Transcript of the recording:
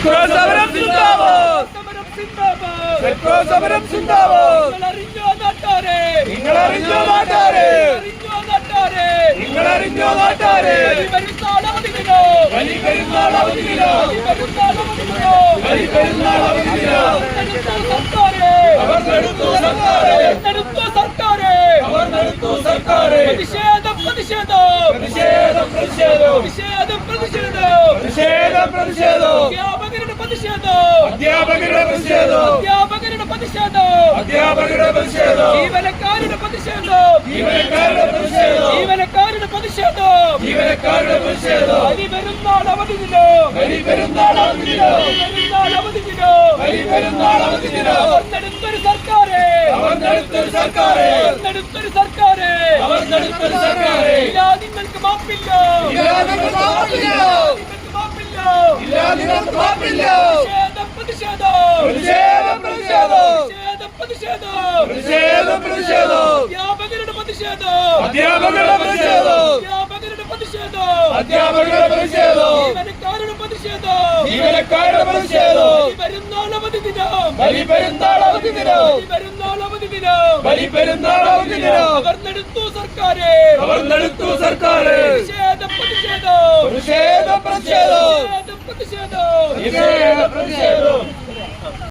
സമരം സിന്ദാബാദ്, സമരം സിന്ദാബാദ്, മെട്രോ സമരം സിന്ദാബാദ്. നിങ്ങളറിഞ്ഞോ നാട്ടാരെ, നിങ്ങളറിഞ്ഞോ നാട്ടാരെ. ബലിപെരുന്നാൾ അവധിദിനോ, ബലിപെരുന്നാൾ അവധിദിനോ, ബലിപെരുന്നാൾ അവധിദിനോ. അവർ നടത്തു സർക്കാരെ, നടത്തു സർക്കാരെ, അവർ നടത്തു സർക്കാരെ. പ്രതിഷേധം പ്രതിഷേധം പ്രതിഷേധം പ്രതിഷേധം പ്രതിഷേധം പ്രതിഷേധം പ്രതിഷേധം പ്രതിഷേധം. അധ്യാപകരുടെ പ്രതിഷേധം, അധ്യാപകരുടെ പ്രതിഷേധം, അധ്യാപകരുടെ പ്രതിഷേധം, അധ്യാപകരുടെ പ്രതിഷേധം. ജീവനക്കാരുടെ പ്രതിഷേധം, ജീവനക്കാരുടെ പ്രതിഷേധം, ജീവനക്കാരുടെ പ്രതിഷേധം, ജീവനക്കാരുടെ പ്രതിഷേധം. ബലിപെരുന്നാൾ അവധിദിനോ, ബലിപെരുന്നാൾ അവധിദിനോ, ബലിപെരുന്നാൾ അവധിദിനോ, ബലിപെരുന്നാൾ അവധിദിനോ. അവർ നടത്തൊരു സർക്കാരെ, അവർ നടത്തൊരു സർക്കാരെ, അവർ നടത്തൊരു സർക്കാരെ, അവർ നടത്തൊരു സർക്കാരെ. ഇല്ല നിങ്ങൾക്ക് മാപ്പില്ല, ഇല്ല നിങ്ങൾക്ക് മാപ്പില്ല, നിങ്ങൾക്ക് മാപ്പില്ല, ഇല്ല നിങ്ങൾക്ക് മാപ്പില്ല. പ്രതിഷേധം പ്രതിഷേധം പ്രതിഷേധം പ്രതിഷേധം പ്രതിഷേധം പ്രതിഷേധം. അധ്യാപകരുടെ പ്രതിഷേധം, അധ്യാപകരുടെ പ്രതിഷേധം, അധ്യാപകരുടെ പ്രതിഷേധം, അധ്യാപകരുടെ പ്രതിഷേധം. ജീവനക്കാരുടെ പ്രതിഷേധം, ജീവനക്കാരുടെ പ്രതിഷേധം. ബലിപെരുന്നാൾ അവധിദിനം, ബലിപെരുന്നാൾ അവധിദിനം, ബലിപെരുന്നാൾ അവധിദിനം, ബലിപെരുന്നാൾ അവധിദിനം. അവർ നടത്തു സർക്കാരെ, അവർ നടത്തു സർക്കാരെ. പ്രതിഷേധം പ്രതിഷേധം പ്രതിഷേധം പ്രതിഷേധം പ്രതിഷേധം പ്രതിഷേധം.